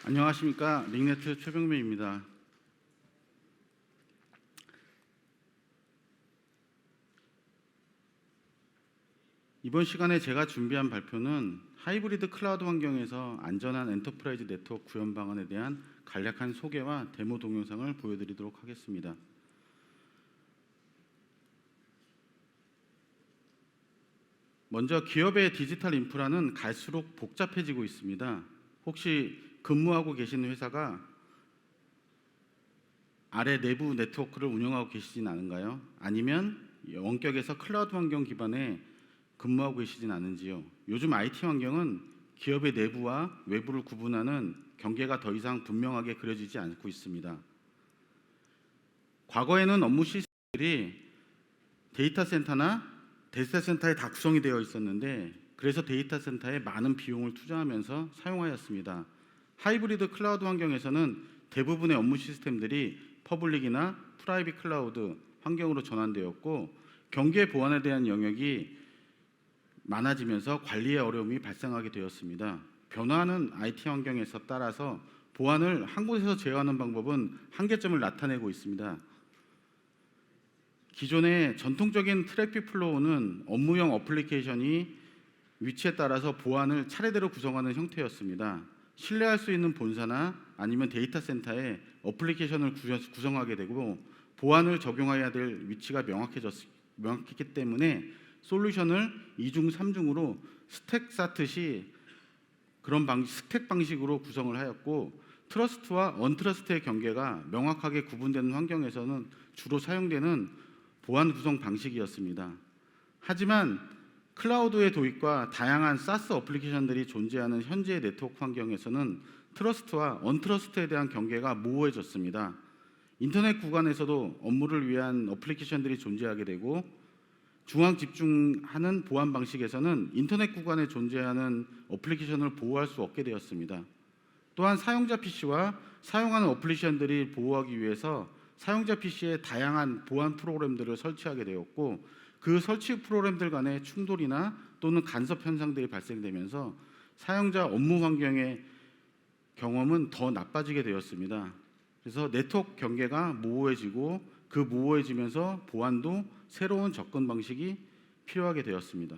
안녕하십니까. 링네트 최병민입니다. 이번 시간에 제가 준비한 발표는 하이브리드 클라우드 환경에서 안전한 엔터프라이즈 네트워크 구현 방안에 대한 간략한 소개와 데모 동영상을 보여드리도록 하겠습니다. 먼저 기업의 디지털 인프라는 갈수록 복잡해지고 있습니다. 혹시 근무하고 계시는 회사가 아래 내부 네트워크를 운영하고 계시진 않은가요? 아니면 원격에서 클라우드 환경 기반에 근무하고 계시진 않은지요? 요즘 IT 환경은 기업의 내부와 외부를 구분하는 경계가 더 이상 분명하게 그려지지 않고 있습니다. 과거에는 업무 시스템들이 데이터 센터에 다 구성이 되어 있었는데, 그래서 데이터 센터에 많은 비용을 투자하면서 사용하였습니다. 하이브리드 클라우드 환경에서는 대부분의 업무 시스템들이 퍼블릭이나 프라이빗 클라우드 환경으로 전환되었고, 경계 보안에 대한 영역이 많아지면서 관리의 어려움이 발생하게 되었습니다. 변화하는 IT 환경에서 따라서 보안을 한 곳에서 제어하는 방법은 한계점을 나타내고 있습니다. 기존의 전통적인 트래픽 플로우는 업무용 어플리케이션이 위치에 따라서 보안을 차례대로 구성하는 형태였습니다. 신뢰할 수 있는 본사나 아니면 데이터 센터에 어플리케이션을 구성하게 되고, 보안을 적용해야 될 위치가 명확했기 때문에 솔루션을 2중, 3중으로 스택 쌓듯이 스택 방식으로 구성을 하였고, 트러스트와 언트러스트의 경계가 명확하게 구분되는 환경에서는 주로 사용되는 보안 구성 방식이었습니다. 하지만 클라우드의 도입과 다양한 사스 어플리케이션들이 존재하는 현재의 네트워크 환경에서는 트러스트와 언트러스트에 대한 경계가 모호해졌습니다. 인터넷 구간에서도 업무를 위한 어플리케이션들이 존재하게 되고, 중앙 집중하는 보안 방식에서는 인터넷 구간에 존재하는 어플리케이션을 보호할 수 없게 되었습니다. 또한 사용자 PC와 사용하는 어플리케이션들을 보호하기 위해서 사용자 PC에 다양한 보안 프로그램들을 설치하게 되었고, 그 설치 프로그램들 간의 충돌이나 또는 간섭 현상들이 발생되면서 사용자 업무 환경의 경험은 더 나빠지게 되었습니다. 그래서 네트워크 경계가 모호해지고, 그 모호해지면서 보안도 새로운 접근 방식이 필요하게 되었습니다.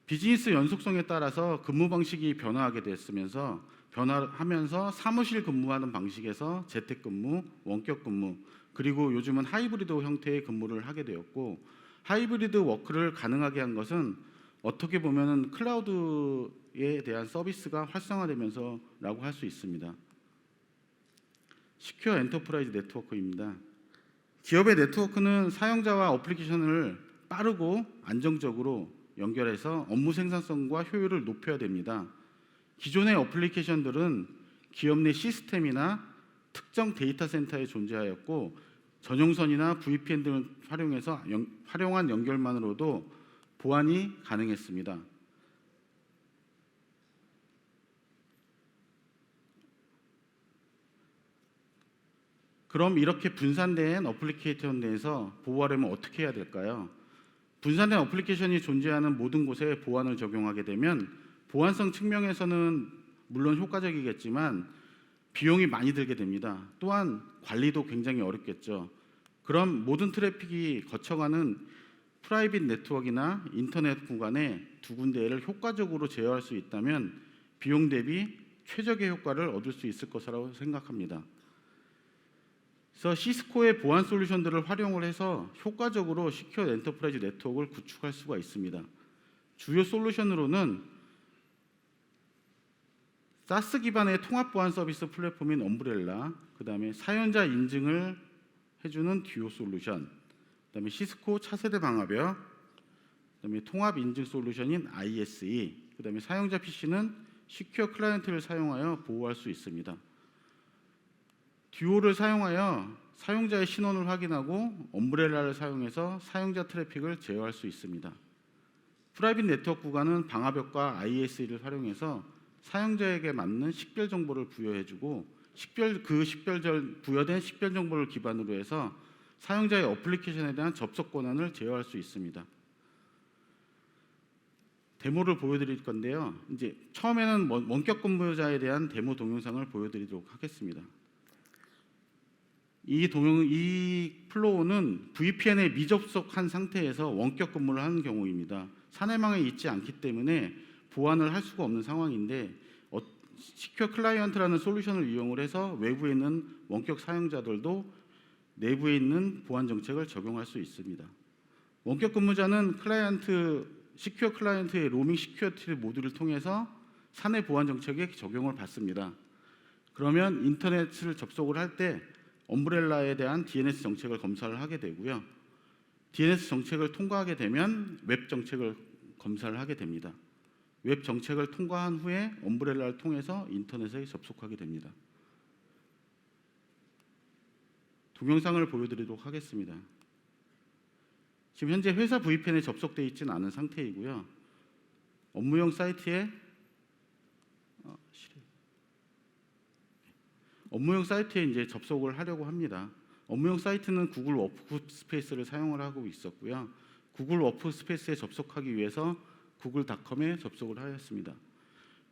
비즈니스 연속성에 따라서 근무 방식이 변화하게 됐으면서 변화하면서 사무실 근무하는 방식에서 재택근무, 원격근무, 그리고 요즘은 하이브리드 형태의 근무를 하게 되었고, 하이브리드 워크를 가능하게 한 것은 어떻게 보면 클라우드에 대한 서비스가 활성화되면서라고 할 수 있습니다. 시큐어 엔터프라이즈 네트워크입니다. 기업의 네트워크는 사용자와 어플리케이션을 빠르고 안정적으로 연결해서 업무 생산성과 효율을 높여야 됩니다. 기존의 어플리케이션들은 기업 내 시스템이나 특정 데이터 센터에 존재하였고, 전용선이나 VPN 등을 활용해서 활용한 연결만으로도 보안이 가능했습니다. 그럼 이렇게 분산된 어플리케이션 내에서 보호하려면 어떻게 해야 될까요? 분산된 어플리케이션이 존재하는 모든 곳에 보안을 적용하게 되면 보안성 측면에서는 물론 효과적이겠지만 비용이 많이 들게 됩니다. 또한 관리도 굉장히 어렵겠죠. 그럼 모든 트래픽이 거쳐가는 프라이빗 네트워크나 인터넷 구간에 두 군데를 효과적으로 제어할 수 있다면 비용 대비 최적의 효과를 얻을 수 있을 것이라고 생각합니다. 그래서 시스코의 보안 솔루션들을 활용을 해서 효과적으로 시큐어 엔터프라이즈 네트워크를 구축할 수가 있습니다. 주요 솔루션으로는 사스 기반의 통합 보안 서비스 플랫폼인 엄브렐라, 그 다음에 사용자 인증을 해주는 듀오 솔루션, 그 다음에 시스코 차세대 방화벽, 그 다음에 통합 인증 솔루션인 ISE, 그 다음에 사용자 PC는 시큐어 클라이언트를 사용하여 보호할 수 있습니다. 듀오를 사용하여 사용자의 신원을 확인하고 엄브렐라를 사용해서 사용자 트래픽을 제어할 수 있습니다. 프라이빗 네트워크 구간은 방화벽과 ISE를 활용해서 사용자에게 맞는 식별 정보를 부여해주고, 부여된 식별 정보를 기반으로 해서 사용자의 어플리케이션에 대한 접속 권한을 제어할 수 있습니다. 데모를 보여드릴 건데요. 이제 처음에는 원격 근무자에 대한 데모 동영상을 보여드리도록 하겠습니다. 이 플로우는 VPN에 미접속한 상태에서 원격 근무를 하는 경우입니다. 사내망에 있지 않기 때문에 보안을 할 수가 없는 상황인데 시큐어 클라이언트라는 솔루션을 이용을 해서 외부에 있는 원격 사용자들도 내부에 있는 보안 정책을 적용할 수 있습니다. 원격 근무자는 시큐어 클라이언트의 로밍 시큐어티 모듈을 통해서 사내 보안 정책에 적용을 받습니다. 그러면 인터넷을 접속을 할 때 엄브렐라에 대한 DNS 정책을 검사를 하게 되고요. DNS 정책을 통과하게 되면 웹 정책을 검사를 하게 됩니다. 웹 정책을 통과한 후에 엄브렐라를 통해서 인터넷에 접속하게 됩니다. 동영상을 보여드리도록 하겠습니다. 지금 현재 회사 VPN에 접속되어 있지는 않은 상태이고요. 업무용 사이트에 이제 접속을 하려고 합니다. 업무용 사이트는 구글 워크스페이스를 사용을 하고 있었고요. 구글 워크스페이스에 접속하기 위해서 구글닷컴에 접속을 하였습니다.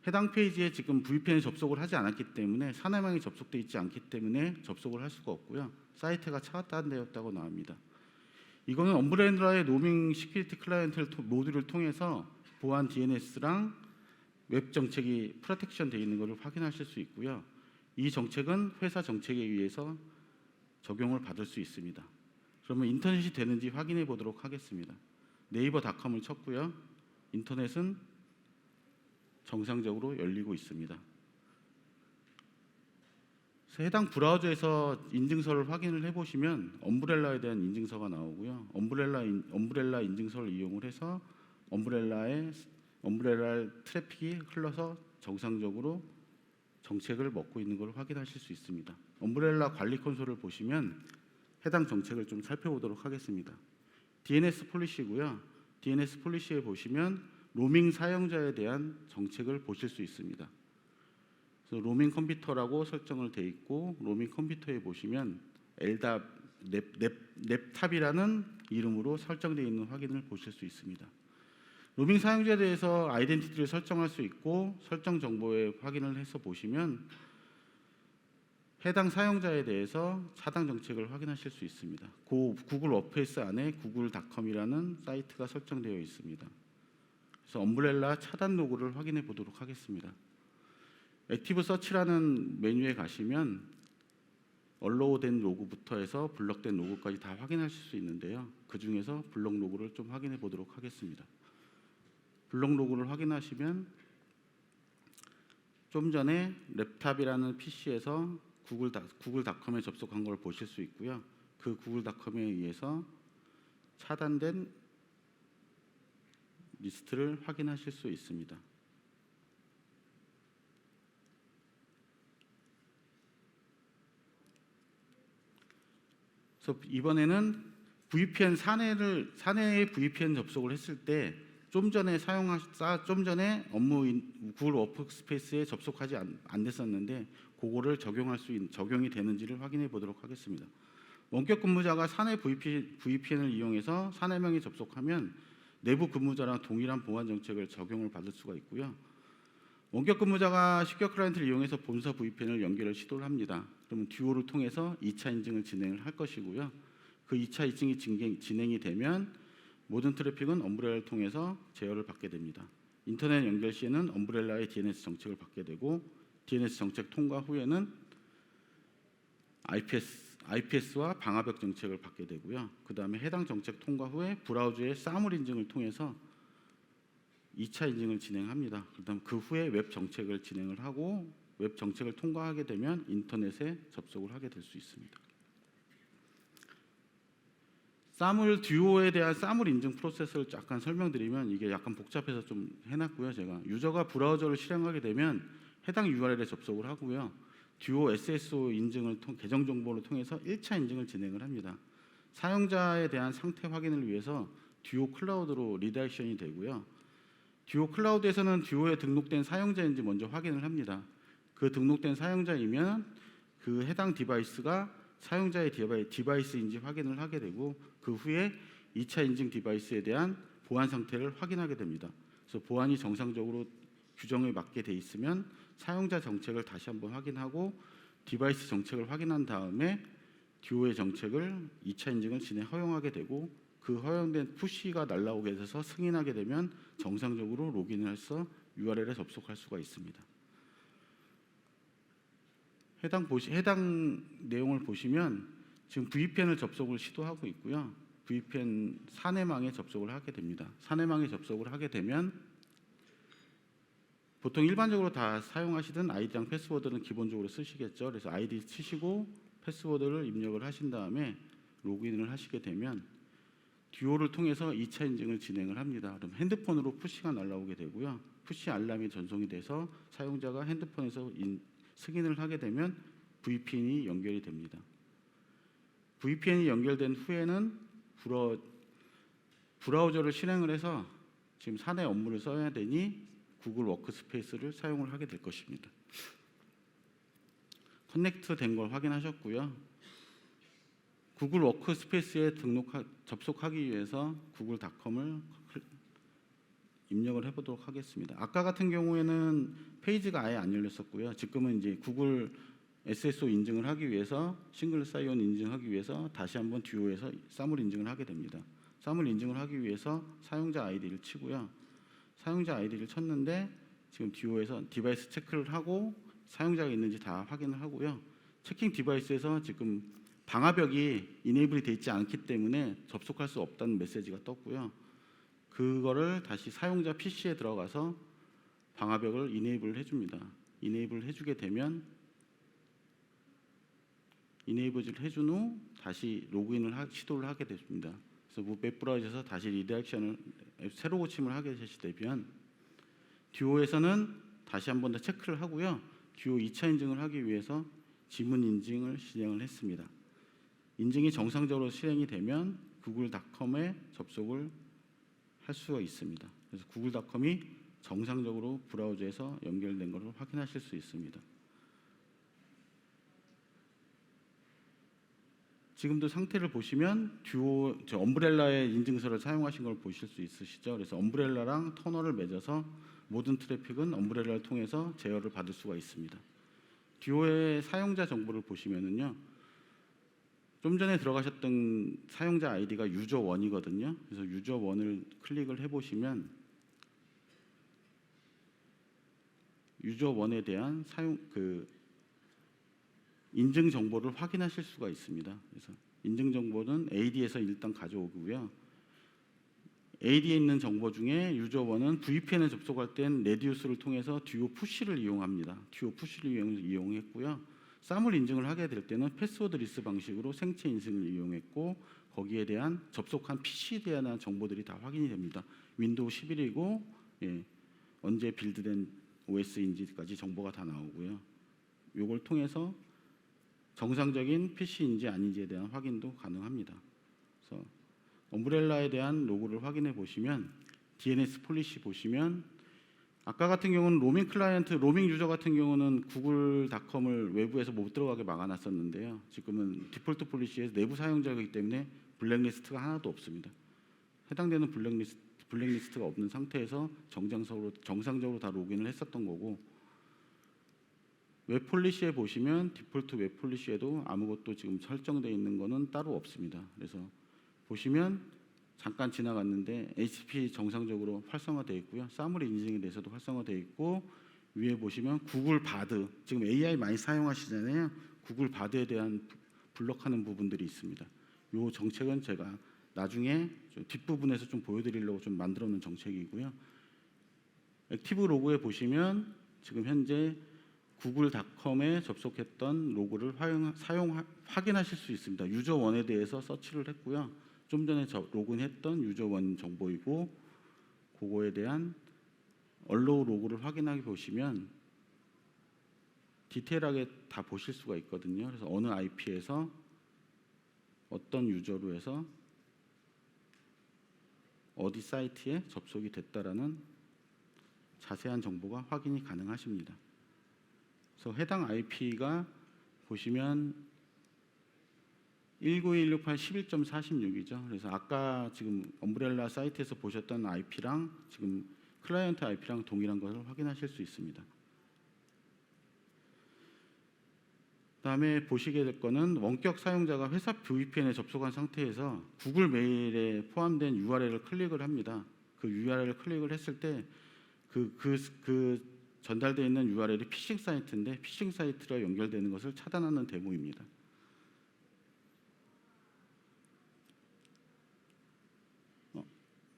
해당 페이지에 지금 VPN에 접속을 하지 않았기 때문에 사내망이 접속되어 있지 않기 때문에 접속을 할 수가 없고요. 사이트가 차단되었다고 나옵니다. 이거는 엄브렐라의 로밍 시큐리티 클라이언트 모듈을 통해서 보안 DNS랑 웹 정책이 프로텍션 되어 있는 것을 확인하실 수 있고요. 이 정책은 회사 정책에 의해서 적용을 받을 수 있습니다. 그러면 인터넷이 되는지 확인해 보도록 하겠습니다. 네이버닷컴을 쳤고요. 인터넷은 정상적으로 열리고 있습니다. 그래서 해당 브라우저에서 인증서를 확인을 해보시면 엄브렐라에 대한 인증서가 나오고요. 엄브렐라 인증서를 이용을 해서 엄브렐라의 트래픽이 흘러서 정상적으로 정책을 먹고 있는 걸 확인하실 수 있습니다. 엄브렐라 관리 콘솔을 보시면 해당 정책을 좀 살펴보도록 하겠습니다. DNS 폴리시고요. DNS 폴리시에 보시면 로밍 사용자에 대한 정책을 보실 수 있습니다. 그래서 로밍 컴퓨터라고 설정을 되어 있고 로밍 컴퓨터에 보시면 LDAP, 랩탑이라는 이름으로 설정되어 있는 확인을 보실 수 있습니다. 로밍 사용자에 대해서 아이덴티티를 설정할 수 있고 설정 정보에 확인을 해서 보시면 해당 사용자에 대해서 차단 정책을 확인하실 수 있습니다. 구글 워크스페이스 안에 구글닷컴이라는 사이트가 설정되어 있습니다. 그래서 엄브렐라 차단 로그를 확인해 보도록 하겠습니다. 액티브 서치라는 메뉴에 가시면 얼로우된 로그부터 해서 블럭된 로그까지 다 확인하실 수 있는데요. 그 중에서 블럭 로그를 좀 확인해 보도록 하겠습니다. 블럭 로그를 확인하시면 좀 전에 랩탑이라는 PC에서 구글닷컴에 접속한 걸 보실 수 있고요. 그 구글닷컴에 의해서 차단된 리스트를 확인하실 수 있습니다. 그래서 이번에는 사내에 VPN 접속을 했을 때 좀 전에 구글 워크스페이스에 접속하지 안 됐었는데 그거를 적용이 되는지를 확인해 보도록 하겠습니다. 원격 근무자가 사내 VPN을 이용해서 사내망에 접속하면 내부 근무자랑 동일한 보안 정책을 적용을 받을 수가 있고요. 원격 근무자가 시큐어 클라이언트를 이용해서 본사 VPN을 연결을 시도를 합니다. 그러면 듀오를 통해서 2차 인증을 진행을 할 것이고요. 그 2차 인증이 진행이 되면 모든 트래픽은 엄브렐라를 통해서 제어를 받게 됩니다. 인터넷 연결 시에는 엄브렐라의 DNS 정책을 받게 되고 DNS 정책 통과 후에는 IPS와 방화벽 정책을 받게 되고요. 그 다음에 해당 정책 통과 후에 브라우저의 사물 인증을 통해서 2차 인증을 진행합니다. 그다음 그 후에 웹 정책을 진행을 하고 웹 정책을 통과하게 되면 인터넷에 접속을 하게 될 수 있습니다. 듀오에 대한 사물 인증 프로세스를 잠깐 설명드리면 이게 약간 복잡해서 좀 해놨고요. 제가 유저가 브라우저를 실행하게 되면 해당 URL에 접속을 하고요. 듀오 SSO 인증을 계정 정보를 통해서 1차 인증을 진행을 합니다. 사용자에 대한 상태 확인을 위해서 듀오 클라우드로 리다이렉션이 되고요. 듀오 클라우드에서는 듀오에 등록된 사용자인지 먼저 확인을 합니다. 그 등록된 사용자이면 그 해당 디바이스가 사용자의 디바이스인지 확인을 하게 되고 그 후에 2차 인증 디바이스에 대한 보안 상태를 확인하게 됩니다. 그래서 보안이 정상적으로 규정에 맞게 돼 있으면 사용자 정책을 다시 한번 확인하고 디바이스 정책을 확인한 다음에 듀오의 정책을 2차 인증을 허용하게 되고 그 허용된 푸시가 날라오게 돼서 승인하게 되면 정상적으로 로그인을 해서 URL에 접속할 수가 있습니다. 해당 내용을 보시면 지금 VPN을 접속을 시도하고 있고요. VPN 사내망에 접속을 하게 됩니다. 사내망에 접속을 하게 되면 보통 일반적으로 다 사용하시던 아이디랑 패스워드는 기본적으로 쓰시겠죠. 그래서 아이디 치시고 패스워드를 입력을 하신 다음에 로그인을 하시게 되면 듀오를 통해서 2차 인증을 진행을 합니다. 그럼 핸드폰으로 푸시가 날라오게 되고요. 푸시 알람이 전송이 돼서 사용자가 핸드폰에서 승인을 하게 되면 VPN이 연결이 됩니다. VPN이 연결된 후에는 브라우저를 실행을 해서 지금 사내 업무를 써야 되니 구글 워크스페이스를 사용을 하게 될 것입니다. 커넥트 된 걸 확인하셨고요. 구글 워크스페이스에 접속하기 위해서 구글닷컴을 입력을 해보도록 하겠습니다. 아까 같은 경우에는 페이지가 아예 안 열렸었고요. 지금은 이제 구글 SSO 인증을 하기 위해서 싱글 사이온 인증하기 위해서 다시 한번 듀오에서 사물 인증을 하게 됩니다. 사물 인증을 하기 위해서 사용자 아이디를 치고요. 사용자 아이디를 쳤는데 지금 듀오에서 디바이스 체크를 하고 사용자가 있는지 다 확인을 하고요. 체킹 디바이스에서 지금 방화벽이 이네이블이 되어 있지 않기 때문에 접속할 수 없다는 메시지가 떴고요. 그거를 다시 사용자 PC에 들어가서 방화벽을 이네이블 해줍니다. 이네이블 해주게 되면 이네이블을 해준 후 다시 로그인을 시도를 하게 됩니다. 그래서 웹브라우저에서 다시 리다이렉션을 새로 고침을 하게 되시면 듀오에서는 다시 한 번 더 체크를 하고요. 듀오 2차 인증을 하기 위해서 지문 인증을 진행을 했습니다. 인증이 정상적으로 실행이 되면 구글닷컴에 접속을 할 수가 있습니다. 그래서 구글닷컴이 정상적으로 브라우저에서 연결된 것을 확인하실 수 있습니다. 지금도 상태를 보시면 듀오 엄브렐라의 인증서를 사용하신 걸 보실 수 있으시죠. 그래서 엄브렐라랑 터널을 맺어서 모든 트래픽은 엄브렐라를 통해서 제어를 받을 수가 있습니다. 듀오의 사용자 정보를 보시면은요. 좀 전에 들어가셨던 사용자 아이디가 유저1이거든요. 그래서 유저1을 클릭을 해보시면 유저1에 대한 인증 정보를 확인하실 수가 있습니다. 그래서 인증 정보는 AD에서 일단 가져오고요. AD에 있는 정보 중에 유저1은 VPN에 접속할 땐 레디우스를 통해서 듀오 푸시를 이용합니다. 듀오 푸시를 이용했고요. 사물 인증을 하게 될 때는 패스워드 리스 방식으로 생체 인증을 이용했고 거기에 대한 접속한 PC에 대한 정보들이 다 확인이 됩니다. 윈도우 11이고 언제 빌드된 OS인지까지 정보가 다 나오고요. 이걸 통해서 정상적인 PC인지 아닌지에 대한 확인도 가능합니다. 그래서 엄브렐라에 대한 로고를 확인해 보시면 DNS 폴리시 보시면 아까 같은 경우는 로밍 클라이언트, 로밍 유저 같은 경우는 구글닷컴을 외부에서 못 들어가게 막아놨었는데요. 지금은 디폴트 폴리시에서 내부 사용자이기 때문에 블랙리스트가 하나도 없습니다. 해당되는 블랙리스트가 없는 상태에서 정상적으로 다 로그인을 했었던 거고 웹 폴리시에 보시면 디폴트 웹 폴리시에도 아무것도 지금 설정되어 있는 거는 따로 없습니다. 그래서 보시면 잠깐 지나갔는데 HTTP 정상적으로 활성화되어 있고요. 사물 인증에 대해서도 활성화되어 있고 위에 보시면 구글 바드, 지금 AI 많이 사용하시잖아요. 구글 바드에 대한 블럭하는 부분들이 있습니다. 이 정책은 제가 나중에 좀 뒷부분에서 좀 보여드리려고 좀 만들어 놓은 정책이고요. 액티브 로그에 보시면 지금 현재 구글닷컴에 접속했던 로그를 확인하실 수 있습니다. 유저1에 대해서 서치를 했고요. 좀 전에 로그인했던 유저1 정보이고 그거에 대한 얼로우 로그를 확인하게 보시면 디테일하게 다 보실 수가 있거든요. 그래서 어느 IP에서 어떤 유저로 해서 어디 사이트에 접속이 됐다라는 자세한 정보가 확인이 가능하십니다. 그래서 해당 IP가 보시면 192.168.11.46이죠. 그래서 아까 지금 엄브렐라 사이트에서 보셨던 IP랑 지금 클라이언트 IP랑 동일한 것을 확인하실 수 있습니다. 다음에 보시게 될 거는 원격 사용자가 회사 VPN에 접속한 상태에서 구글 메일에 포함된 URL을 클릭을 합니다. 그 URL을 클릭을 했을 때 그 전달되어 있는 URL이 피싱 사이트인데 피싱 사이트와 연결되는 것을 차단하는 데모입니다.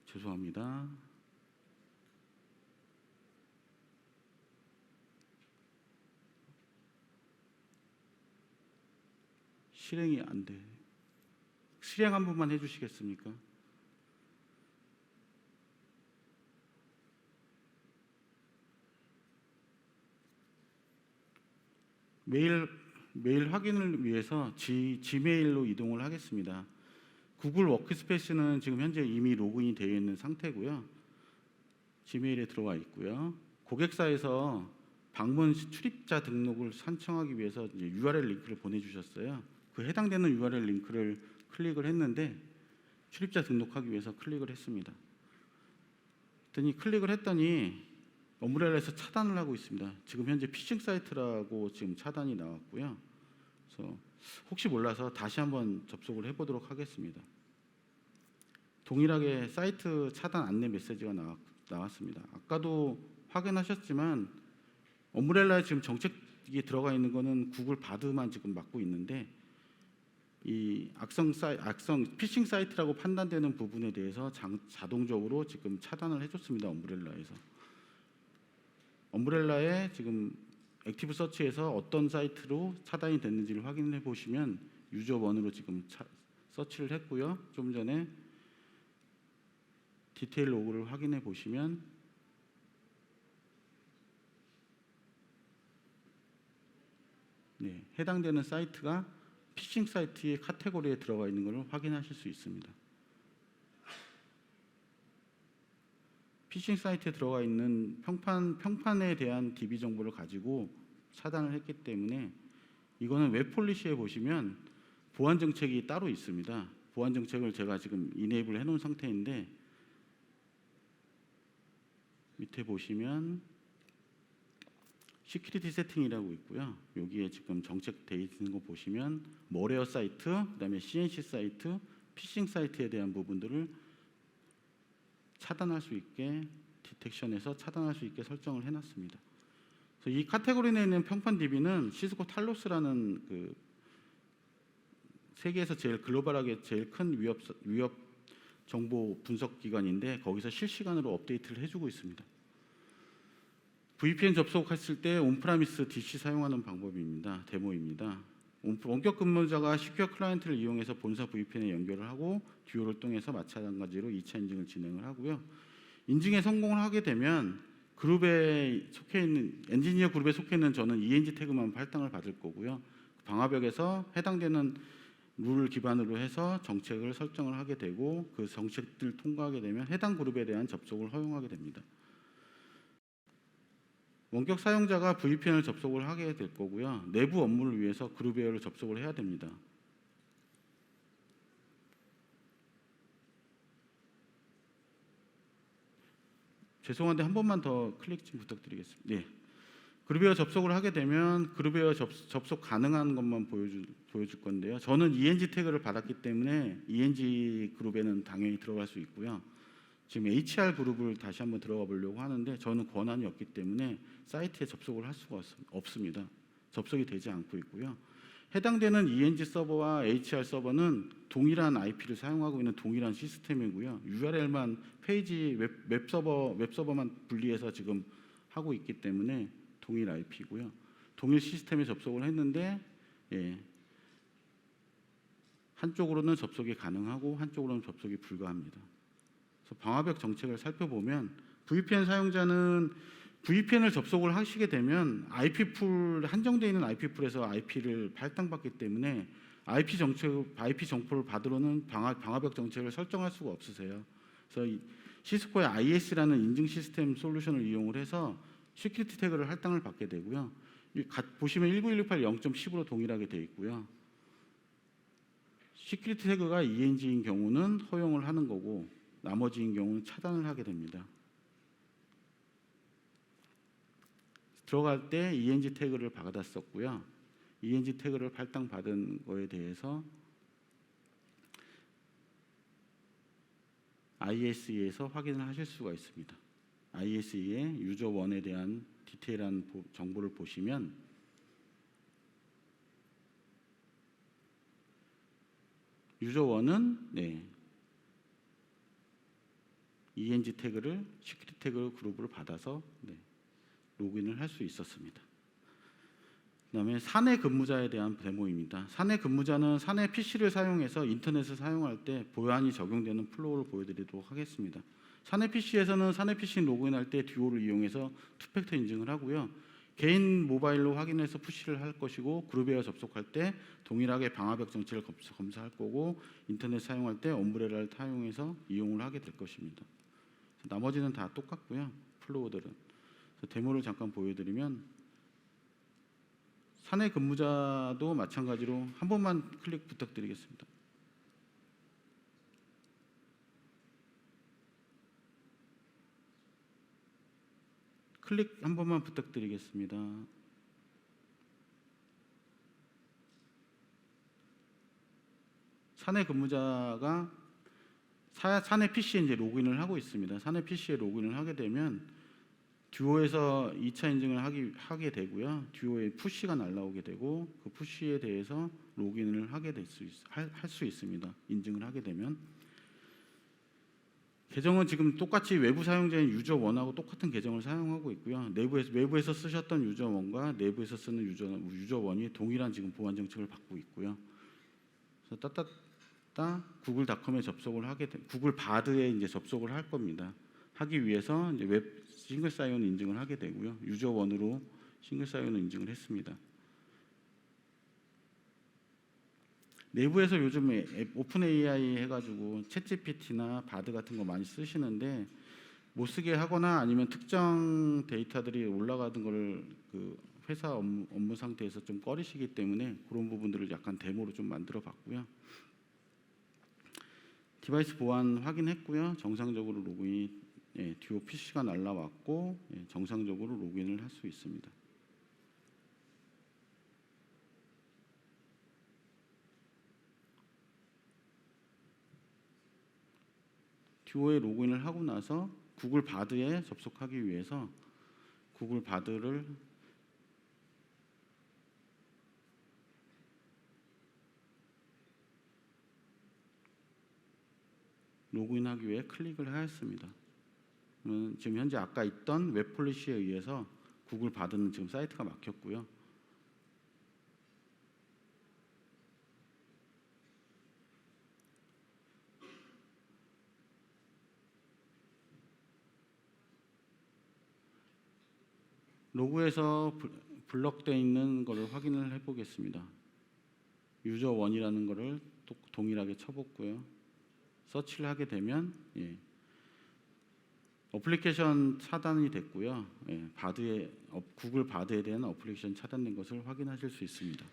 죄송합니다. 실행이 안 돼. 실행 한 번만 해주시겠습니까? 메일 확인을 위해서 지메일로 이동을 하겠습니다. 구글 워크스페이스는 지금 현재 이미 로그인이 되어 있는 상태고요. 지메일에 들어와 있고요. 고객사에서 방문 출입자 등록을 신청하기 위해서 이제 URL 링크를 보내주셨어요. 그 해당되는 URL 링크를 클릭을 했는데 출입자 등록하기 위해서 클릭을 했습니다. 그랬더니 클릭을 했더니 엄브렐라에서 차단을 하고 있습니다. 지금 현재 피싱 사이트라고 지금 차단이 나왔고요. 그래서 혹시 몰라서 다시 한번 접속을 해보도록 하겠습니다. 동일하게 사이트 차단 안내 메시지가 나왔습니다. 아까도 확인하셨지만 엄브렐라에 지금 정책이 들어가 있는 거는 구글 바드만 지금 맡고 있는데 이 악성 피싱 사이트라고 판단되는 부분에 대해서 자동적으로 지금 차단을 해줬습니다. 엄브렐라에 지금 액티브 서치에서 어떤 사이트로 차단이 됐는지를 확인해 보시면 유저 1으로 지금 서치를 했고요. 좀 전에 디테일 로그를 확인해 보시면 해당되는 사이트가 피싱 사이트의 카테고리에 들어가 있는 것을 확인하실 수 있습니다. 피싱 사이트에 들어가 있는 평판에 대한 DB 정보를 가지고 차단을 했기 때문에 이거는 웹 폴리시에 보시면 보안 정책이 따로 있습니다. 보안 정책을 제가 지금 이네이블 해놓은 상태인데 밑에 보시면 시큐리티 세팅이라고 있고요. 여기에 지금 정책되어 있는 거 보시면 머레어 사이트, 그다음에 CNC 사이트, 피싱 사이트에 대한 부분들을 차단할 수 있게 디텍션에서 차단할 수 있게 설정을 해놨습니다. 그래서 이 카테고리 내에 있는 평판 DB는 시스코 탈로스라는 그 세계에서 제일 글로벌하게 제일 큰 위협 정보 분석 기관인데 거기서 실시간으로 업데이트를 해주고 있습니다. VPN 접속했을 때 온프라미스 DC 사용하는 방법입니다. 데모입니다. 원격 근무자가 시큐어 클라이언트를 이용해서 본사 VPN에 연결을 하고 듀오를 통해서 마찬가지로 2차 인증을 진행을 하고요. 인증에 성공을 하게 되면 그룹에 속해 있는 엔지니어 그룹에 속해 있는 저는 ENG 태그만 할당을 받을 거고요. 방화벽에서 해당되는 룰을 기반으로 해서 정책을 설정을 하게 되고 그 정책들을 통과하게 되면 해당 그룹에 대한 접속을 허용하게 됩니다. 원격 사용자가 VPN을 접속을 하게 될 거고요. 내부 업무를 위해서 그룹웨어를 접속을 해야 됩니다. 죄송한데 한 번만 더 클릭 좀 부탁드리겠습니다. 네. 그룹웨어 접속을 하게 되면 그룹웨어 접속 가능한 것만 보여줄 건데요. 저는 ENG 태그를 받았기 때문에 ENG 그룹에는 당연히 들어갈 수 있고요. 지금 HR 그룹을 다시 한번 들어가 보려고 하는데 저는 권한이 없기 때문에 사이트에 접속을 할 수가 없습니다. 접속이 되지 않고 있고요. 해당되는 ENG 서버와 HR 서버는 동일한 IP를 사용하고 있는 동일한 시스템이고요. URL만 페이지 웹 서버만 분리해서 지금 하고 있기 때문에 동일 IP고요. 동일 시스템에 접속을 했는데 한쪽으로는 접속이 가능하고 한쪽으로는 접속이 불가합니다. 방화벽 정책을 살펴보면 VPN 사용자는 VPN을 접속을 하시게 되면 IP풀 한정되어 있는 IP풀에서 IP를 할당받기 때문에 IP 정보를 받으러는 방화벽 정책을 설정할 수가 없으세요. 그래서 시스코의 IS라는 인증 시스템 솔루션을 이용을 해서 시큐리티 태그를 할당을 받게 되고요. 보시면 19168 0.10으로 동일하게 되어 있고요. 시큐리티 태그가 ENG인 경우는 허용을 하는 거고 나머지인 경우는 차단을 하게 됩니다. 들어갈 때 ENG 태그를 받았었고요. ENG 태그를 발당받은 거에 대해서 ISE에서 확인을 하실 수가 있습니다. ISE의 유저 1에 대한 디테일한 정보를 보시면 유저 1은 ENG 태그를 시큐리티 태그 그룹으로 받아서 로그인을 할 수 있었습니다. 그다음에 사내 근무자에 대한 데모입니다. 사내 근무자는 사내 PC를 사용해서 인터넷을 사용할 때 보안이 적용되는 플로우를 보여드리도록 하겠습니다. 사내 PC에서는 사내 PC 로그인할 때 듀오를 이용해서 투팩터 인증을 하고요. 개인 모바일로 확인해서 푸시를 할 것이고 그룹웨어 접속할 때 동일하게 방화벽 정체를 검사할 거고 인터넷 사용할 때 엄브레라를 사용해서 이용을 하게 될 것입니다. 나머지는 다 똑같고요. 플로우들은. 데모를 잠깐 보여드리면 사내 근무자도 마찬가지로 한 번만 클릭 부탁드리겠습니다. 클릭 한 번만 부탁드리겠습니다. 사내 근무자가 사내 PC에 이제 로그인을 하고 있습니다. 사내 PC에 로그인을 하게 되면 듀오에서 2차 인증을 하게 되고요. 듀오에 푸시가 날라오게 되고 그 푸시에 대해서 로그인을 하게 할 수 있습니다. 인증을 하게 되면 계정은 지금 똑같이 외부 사용자인 유저 1하고 똑같은 계정을 사용하고 있고요. 외부에서 쓰셨던 유저 1과 내부에서 쓰는 유저 1이 동일한 지금 보안 정책을 받고 있고요. 그래서 구글닷컴에 접속을 구글 바드에 이제 접속을 할 겁니다. 하기 위해서 이제 웹 싱글 사이온 인증을 하게 되고요. 유저 1으로 싱글 사이온 인증을 했습니다. 내부에서 요즘에 오픈 AI 해가지고 챗GPT나 바드 같은 거 많이 쓰시는데 못 쓰게 하거나 아니면 특정 데이터들이 올라가는 거를 그 회사 업무 상태에서 좀 꺼리시기 때문에 그런 부분들을 약간 데모로 좀 만들어 봤고요. 디바이스 보안 확인했고요. 정상적으로 로그인 듀오 PC가 날라왔고 정상적으로 로그인을 할 수 있습니다. 듀오에 로그인을 하고 나서 구글 바드에 접속하기 위해서 구글 바드를 로그인하기 위해 클릭을 하였습니다. 지금 현재 아까 있던 웹 폴리시에 의해서 구글 바드는 지금 사이트가 막혔고요. 로그에서 블럭되어 있는 것을 확인을 해보겠습니다. 유저 1이라는 것을 동일하게 쳐봤고요. 서치를 하게 되면 어플리케이션 차단이 됐고요. 구글 바드에 대한 어플리케이션 차단된 것을 확인하실 수 있습니다.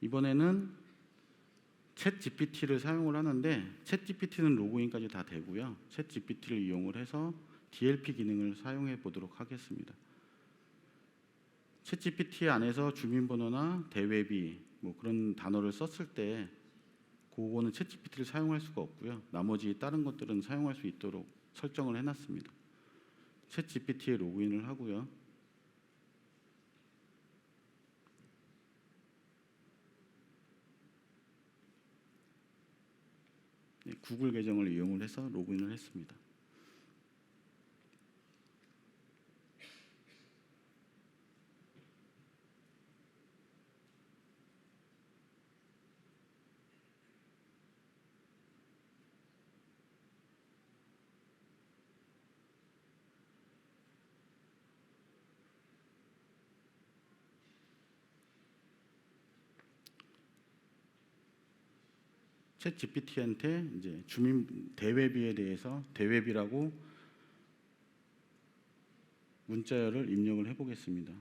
이번에는 챗 GPT를 사용을 하는데 챗 GPT는 로그인까지 다 되고요. 챗 GPT를 이용을 해서 DLP 기능을 사용해 보도록 하겠습니다. 챗 GPT 안에서 주민번호나 대외비 뭐 그런 단어를 썼을 때 그거는 챗 GPT를 사용할 수가 없고요. 나머지 다른 것들은 사용할 수 있도록 설정을 해놨습니다. 챗 GPT에 로그인을 하고요. 구글 계정을 이용을 해서 로그인을 했습니다. 챗 GPT한테 이제 주민 대외비에 대해서 대외비라고 문자열을 입력을 해보겠습니다.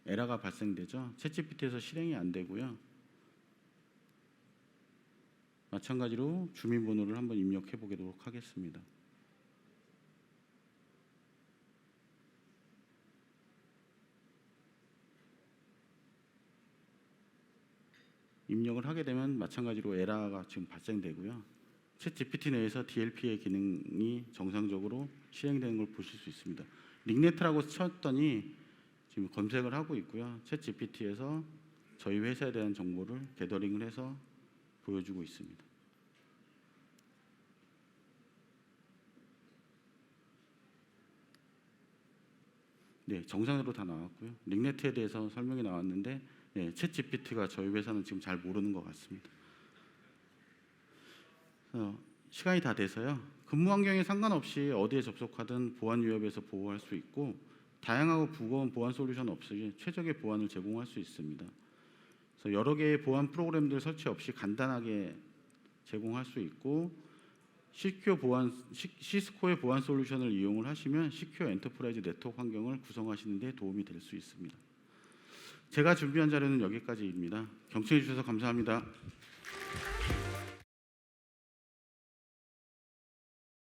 에러가 발생되죠. 챗GPT에서 실행이 안 되고요. 마찬가지로 주민번호를 한번 입력해 보도록 하겠습니다. 입력을 하게 되면 마찬가지로 에러가 지금 발생되고요. 챗 GPT 내에서 DLP의 기능이 정상적으로 실행되는 걸 보실 수 있습니다. 링네트라고 쳤더니 지금 검색을 하고 있고요. 챗 GPT에서 저희 회사에 대한 정보를 게더링을 해서 보여주고 있습니다. 네, 정상으로 다 나왔고요. 링네트에 대해서 설명이 나왔는데 챗 GPT가 저희 회사는 지금 잘 모르는 것 같습니다. 시간이 다 돼서요. 근무 환경에 상관없이 어디에 접속하든 보안 위협에서 보호할 수 있고 다양하고 무거운 보안 솔루션 없이 최적의 보안을 제공할 수 있습니다. 그래서 여러 개의 보안 프로그램들 설치 없이 간단하게 제공할 수 있고 시스코의 보안 솔루션을 이용을 하시면 시큐어 엔터프라이즈 네트워크 환경을 구성하시는 데 도움이 될 수 있습니다. 제가 준비한 자료는 여기까지입니다. 경청해 주셔서 감사합니다.